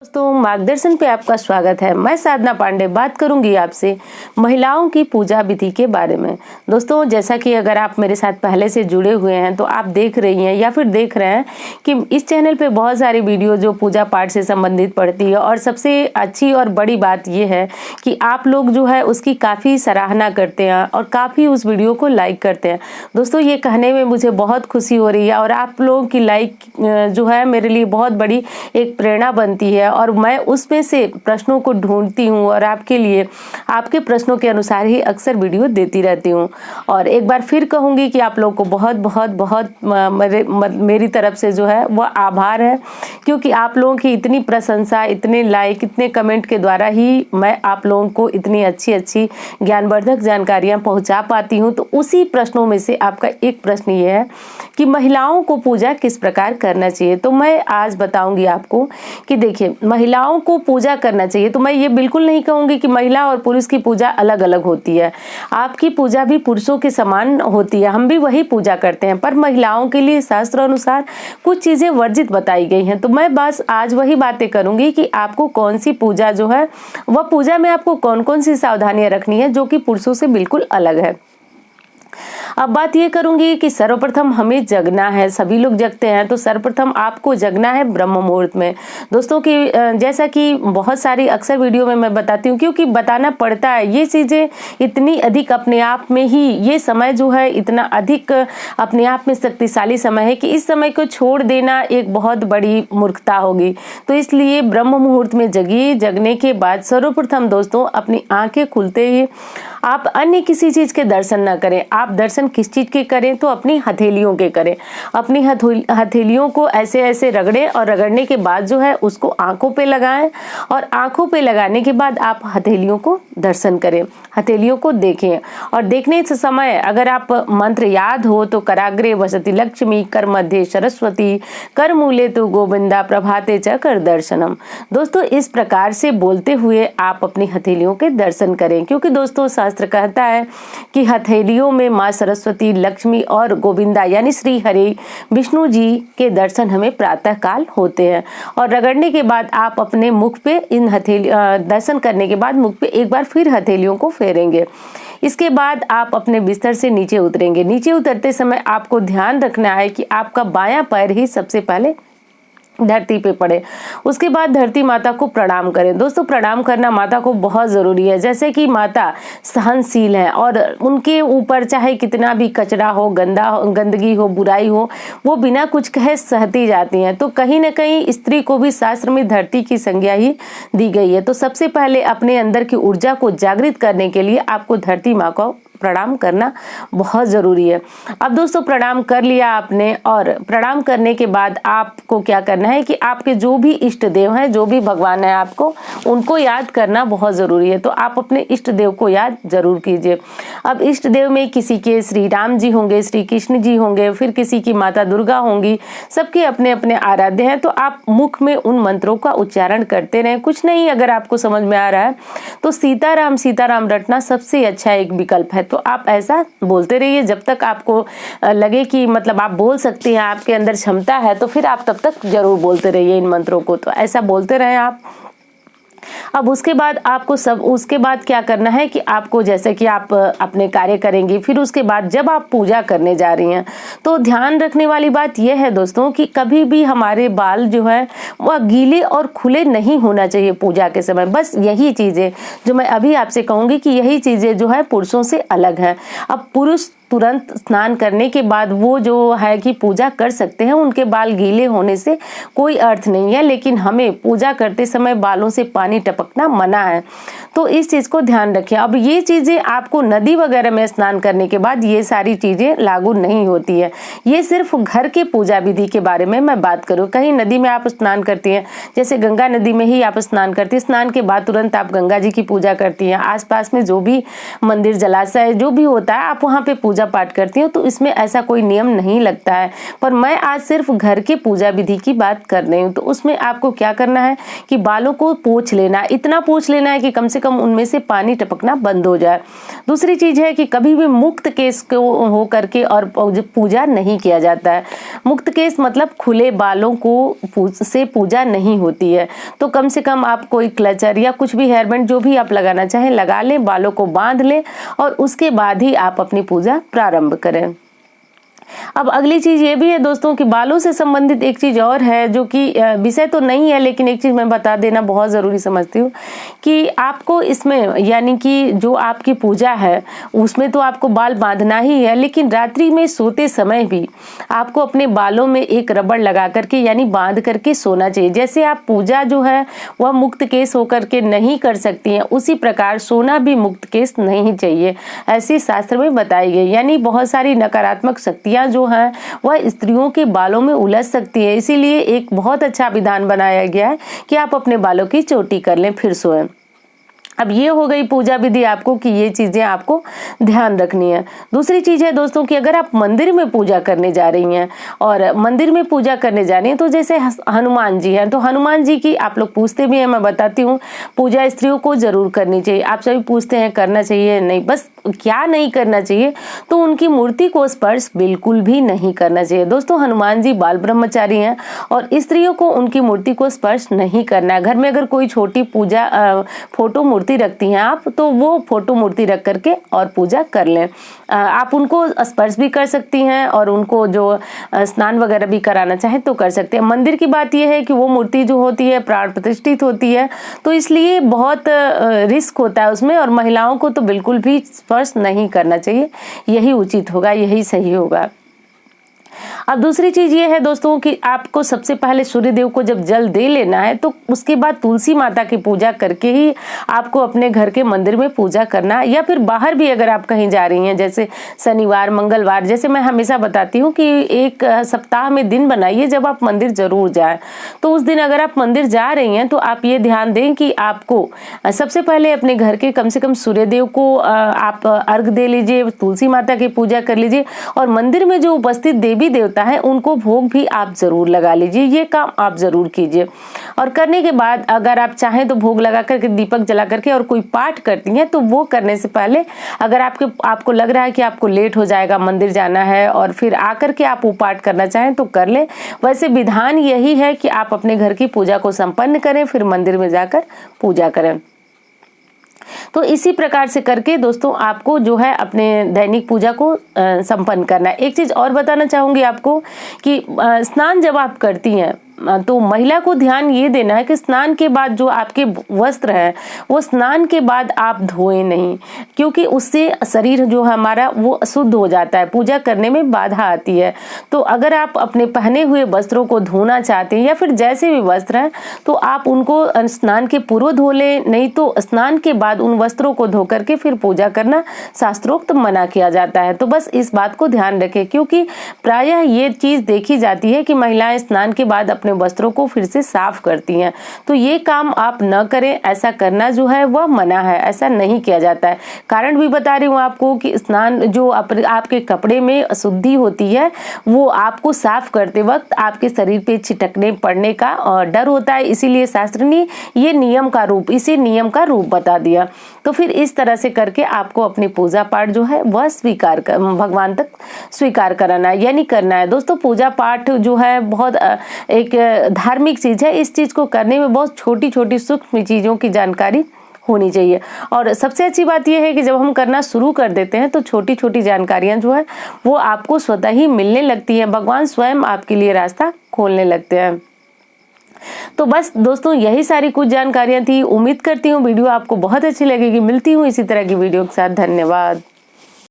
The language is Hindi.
दोस्तों, मार्गदर्शन पे आपका स्वागत है। मैं साधना पांडे बात करूंगी आपसे महिलाओं की पूजा विधि के बारे में। दोस्तों, जैसा कि अगर आप मेरे साथ पहले से जुड़े हुए हैं तो आप देख रही हैं या फिर देख रहे हैं कि इस चैनल पे बहुत सारी वीडियो जो पूजा पाठ से संबंधित पड़ती है, और सबसे अच्छी और बड़ी बात यह है कि आप लोग जो है उसकी काफ़ी सराहना करते हैं और काफ़ी उस वीडियो को लाइक करते हैं। दोस्तों, ये कहने में मुझे बहुत खुशी हो रही है और आप लोगों की लाइक जो है मेरे लिए बहुत बड़ी एक प्रेरणा बनती है, और मैं उसमें से प्रश्नों को ढूंढती हूँ और आपके लिए आपके प्रश्नों के अनुसार ही अक्सर वीडियो देती रहती हूँ। और एक बार फिर कहूँगी कि आप लोगों को बहुत बहुत बहुत मेरी तरफ से जो है वह आभार है, क्योंकि आप लोगों की इतनी प्रशंसा, इतने लाइक, इतने कमेंट के द्वारा ही मैं आप लोगों को इतनी अच्छी अच्छी ज्ञानवर्धक जानकारियाँ पहुँचा पाती हूँ। तो उसी प्रश्नों में से आपका एक प्रश्न ये है कि महिलाओं को पूजा किस प्रकार करना चाहिए। तो मैं आज बताऊंगी आपको कि देखिए, महिलाओं को पूजा करना चाहिए तो मैं ये बिल्कुल नहीं कहूंगी कि महिला और पुरुष की पूजा अलग अलग होती है। आपकी पूजा भी पुरुषों के समान होती है, हम भी वही पूजा करते हैं, पर महिलाओं के लिए शास्त्र अनुसार कुछ चीजें वर्जित बताई गई हैं। तो मैं बस आज वही बातें करूंगी कि आपको कौन सी पूजा जो है वह पूजा में आपको कौन कौन सी सावधानियां रखनी है जो कि पुरुषों से बिल्कुल अलग है। अब बात ये करूंगी कि सर्वप्रथम हमें जगना है, सभी लोग जगते हैं, तो सर्वप्रथम आपको जगना है ब्रह्म मुहूर्त में। दोस्तों की जैसा कि बहुत सारी अक्सर वीडियो में मैं बताती हूँ, क्योंकि बताना पड़ता है, ये चीजें इतनी अधिक अपने आप में ही, ये समय जो है इतना अधिक अपने आप में शक्तिशाली समय है कि इस समय को छोड़ देना एक बहुत बड़ी मूर्खता होगी। तो इसलिए ब्रह्म मुहूर्त में जगिए। जगने के बाद सर्वप्रथम दोस्तों अपनी आंखें खुलते ही आप अन्य किसी चीज के दर्शन ना करें। आप दर्शन किस चीज के करें तो अपनी हथेलियों के करें। अपनी हथेलियों को ऐसे ऐसे रगड़ें और रगड़ने के बाद जो है उसको आंखों पे लगाएं, और आंखों पे लगाने के बाद आप हथेलियों को दर्शन करें, हथेलियों को देखें। और देखने से समय अगर आप मंत्र याद हो तो कराग्रे वसति लक्ष्मी, कर मध्य सरस्वती, कर मूले तो गोविंदा, प्रभाते च कर दर्शनम। दोस्तों, इस प्रकार से बोलते हुए आप अपनी हथेलियों के दर्शन करें, क्योंकि दोस्तों शास्त्र कहता है कि हथेलियों में माँ सरस्वती, लक्ष्मी और गोविंदा यानी श्री हरि विष्णु जी के दर्शन हमें प्रातः काल होते हैं। और रगड़ने के बाद आप अपने मुख पे इन दर्शन करने के बाद मुख पे एक बार फिर हथेलियों को फेरेंगे। इसके बाद आप अपने बिस्तर से नीचे उतरेंगे। नीचे उतरते समय आपको ध्यान रखना है कि आपका बायां पैर ही सबसे पहले धरती पे पड़े। उसके बाद धरती माता को प्रणाम करें। दोस्तों, प्रणाम करना माता को बहुत जरूरी है। जैसे कि माता सहनशील है और उनके ऊपर चाहे कितना भी कचरा हो, गंदगी हो, बुराई हो, वो बिना कुछ कहे सहती जाती हैं। तो कहीं ना कहीं स्त्री को भी शास्त्र में धरती की संज्ञा ही दी गई है। तो सबसे पहले अपने अंदर की ऊर्जा को जागृत करने के लिए आपको धरती माँ को प्रणाम करना बहुत जरूरी है। अब दोस्तों, प्रणाम कर लिया आपने, और प्रणाम करने के बाद आपको क्या करना है कि आपके जो भी इष्ट देव हैं, जो भी भगवान है, आपको उनको याद करना बहुत जरूरी है। तो आप अपने इष्ट देव को याद जरूर कीजिए। अब इष्ट देव में किसी के श्री राम जी होंगे, श्री कृष्ण जी होंगे, फिर किसी की माता दुर्गा होंगी, सबके अपने अपने आराध्य हैं। तो आप मुख में उन मंत्रों का उच्चारण करते रहें। कुछ नहीं, अगर आपको समझ में आ रहा है तो सीताराम रटना सबसे अच्छा एक विकल्प है। तो आप ऐसा बोलते रहिए जब तक आपको लगे कि मतलब आप बोल सकते हैं, आपके अंदर क्षमता है, तो फिर आप तब तक जरूर बोलते रहिए इन मंत्रों को। तो ऐसा बोलते रहें आप। अब उसके बाद आपको उसके बाद क्या करना है कि आपको, जैसे कि आप अपने कार्य करेंगे, फिर उसके बाद जब आप पूजा करने जा रही हैं तो ध्यान रखने वाली बात यह है दोस्तों कि कभी भी हमारे बाल जो है वह गीले और खुले नहीं होना चाहिए पूजा के समय। बस यही चीजें जो मैं अभी आपसे कहूंगी कि यही चीजें जो है पुरुषों से अलग है। अब पुरुष तुरंत स्नान करने के बाद वो जो है कि पूजा कर सकते हैं, उनके बाल गीले होने से कोई अर्थ नहीं है, लेकिन हमें पूजा करते समय बालों से पानी टपकना मना है। तो इस चीज को ध्यान रखें। अब ये चीजें आपको नदी वगैरह में स्नान करने के बाद ये सारी चीजें लागू नहीं होती है। ये सिर्फ घर के पूजा विधि के बारे में मैं बात करूं। कहीं नदी में आप स्नान करती हैं, जैसे गंगा नदी में ही आप स्नान करती हैं, स्नान के बाद तुरंत आप गंगा जी की पूजा करती हैं। आसपास में जो भी मंदिर, जलाशय जो भी होता है, आप वहां पे पूजा पूजा पाठ करती हूँ तो इसमें ऐसा कोई नियम नहीं लगता है। पर मैं आज सिर्फ घर के पूजा विधि की बात कर रही हूँ। तो उसमें आपको क्या करना है कि बालों को पोंछ लेना, इतना पोंछ लेना है कि कम से कम उनमें से पानी टपकना बंद हो जाए। दूसरी चीज है कि कभी भी मुक्त केस को हो करके और पूजा नहीं किया जाता है। मुक्त केस मतलब खुले बालों को से पूजा नहीं होती है। तो कम से कम आप कोई क्लचर या कुछ भी हेयर बैंड जो भी आप लगाना चाहें लगा लें, बालों को बांध लें और उसके बाद ही आप अपनी पूजा प्रारंभ करें। अब अगली चीज ये भी है दोस्तों कि बालों से संबंधित एक चीज और है जो कि विषय तो नहीं है, लेकिन एक चीज मैं बता देना बहुत जरूरी समझती हूँ कि आपको इसमें यानी कि जो आपकी पूजा है उसमें तो आपको बाल बांधना ही है, लेकिन रात्रि में सोते समय भी आपको अपने बालों में एक रबड़ लगा करके यानी बांध करके सोना चाहिए। जैसे आप पूजा जो है वह मुक्त केस होकर के नहीं कर सकती हैं, उसी प्रकार सोना भी मुक्त केस नहीं चाहिए, ऐसी शास्त्र में बताई गई। यानी बहुत सारी नकारात्मक शक्तियां जो हैं वह स्त्रियों के बालों में उलझ सकती है, इसीलिए एक बहुत अच्छा विधान बनाया गया है कि आप अपने बालों की चोटी कर लें फिर सोएं। अब ये हो गई पूजा विधि आपको कि ये चीजें आपको ध्यान रखनी है। दूसरी चीज है दोस्तों कि अगर आप मंदिर में पूजा करने जा रही हैं और मंदिर में पूजा करने जा रही हैं तो जैसे हनुमान जी हैं तो हनुमान जी की आप लोग पूछते भी हैं, मैं बताती हूँ पूजा स्त्रियों को जरूर करनी चाहिए। आप सभी पूछते हैं करना चाहिए नहीं, बस क्या नहीं करना चाहिए तो उनकी मूर्ति को स्पर्श बिल्कुल भी नहीं करना चाहिए। दोस्तों हनुमान जी बाल ब्रह्मचारी हैं और स्त्रियों को उनकी मूर्ति को स्पर्श नहीं करना है। घर में अगर कोई छोटी पूजा फोटो मूर्ति रखती हैं आप तो वो फोटो मूर्ति रख करके और पूजा कर लें। आप उनको स्पर्श भी कर सकती हैं और उनको जो स्नान वगैरह भी कराना चाहे तो कर सकते हैं। मंदिर की बात यह है कि वो मूर्ति जो होती है प्राण प्रतिष्ठित होती है तो इसलिए बहुत रिस्क होता है उसमें और महिलाओं को तो बिल्कुल भी स्पर्श नहीं करना चाहिए। यही उचित होगा, यही सही होगा। अब दूसरी चीज ये है दोस्तों कि आपको सबसे पहले सूर्य देव को जब जल दे लेना है तो उसके बाद तुलसी माता की पूजा करके ही आपको अपने घर के मंदिर में पूजा करना, या फिर बाहर भी अगर आप कहीं जा रही हैं जैसे शनिवार मंगलवार, जैसे मैं हमेशा बताती हूँ कि एक सप्ताह में दिन बनाइए जब आप मंदिर जरूर जाएं। तो उस दिन अगर आप मंदिर जा रही हैं तो आप ये ध्यान दें कि आपको सबसे पहले अपने घर के कम से कम सूर्य देव को आप अर्घ दे लीजिए, तुलसी माता की पूजा कर लीजिए और मंदिर में जो उपस्थित देवी देवता है उनको भोग भी आप जरूर लगा लीजिए। ये काम आप जरूर कीजिए और करने के बाद अगर आप चाहें तो भोग लगा करके दीपक जला करके और कोई पाठ करती हैं तो वो करने से पहले अगर आपको लग रहा है कि आपको लेट हो जाएगा, मंदिर जाना है और फिर आकर के आप वो पाठ करना चाहें तो कर लें। वैसे विधान यही है कि आप अपने घर की पूजा को संपन्न करें फिर मंदिर में जाकर पूजा करें। तो इसी प्रकार से करके दोस्तों आपको जो है अपने दैनिक पूजा को संपन्न करना है। एक चीज और बताना चाहूंगी आपको कि स्नान जब आप करती हैं तो महिला को ध्यान ये देना है कि स्नान के बाद जो आपके वस्त्र हैं वो स्नान के बाद आप धोएं नहीं, क्योंकि उससे शरीर जो हमारा वो अशुद्ध हो जाता है, पूजा करने में बाधा आती है। तो अगर आप अपने पहने हुए वस्त्रों को धोना चाहते हैं या फिर जैसे भी वस्त्र हैं तो आप उनको स्नान के पूर्व धो लें, नहीं तो स्नान के बाद उन वस्त्रों को धो करके फिर पूजा करना शास्त्रोक्त मना किया जाता है। तो बस इस बात को ध्यान रखें, क्योंकि प्रायः ये चीज देखी जाती है कि महिलाएं स्नान के बाद अपने वस्त्रों को फिर से साफ करती हैं। तो ये काम आप न करें, ऐसा करना जो है वह मना है, ऐसा नहीं किया जाता है। कारण भी बता रही हूँ आपको कि स्नान जो आपके कपड़े में अशुद्धि होती है वो आपको साफ करते वक्त आपके शरीर पे छिटकने पड़ने का डर होता है, इसीलिए शास्त्र ने ये नियम का रूप बता दिया। तो फिर इस तरह से करके आपको अपनी पूजा पाठ जो है वह भगवान तक स्वीकार कराना है, यानी करना है। दोस्तों पूजा पाठ जो है बहुत एक धार्मिक चीज है, इस चीज को करने में बहुत छोटी छोटी सूक्ष्म चीजों की जानकारी होनी चाहिए। और सबसे अच्छी बात यह है कि जब हम करना शुरू कर देते हैं तो छोटी छोटी जानकारियां जो है वो आपको स्वतः ही मिलने लगती हैं, भगवान स्वयं आपके लिए रास्ता खोलने लगते हैं। तो बस दोस्तों यही सारी कुछ जानकारियां थी। उम्मीद करती हूँ वीडियो आपको बहुत अच्छी लगेगी। मिलती हूँ इसी तरह की वीडियो के साथ। धन्यवाद।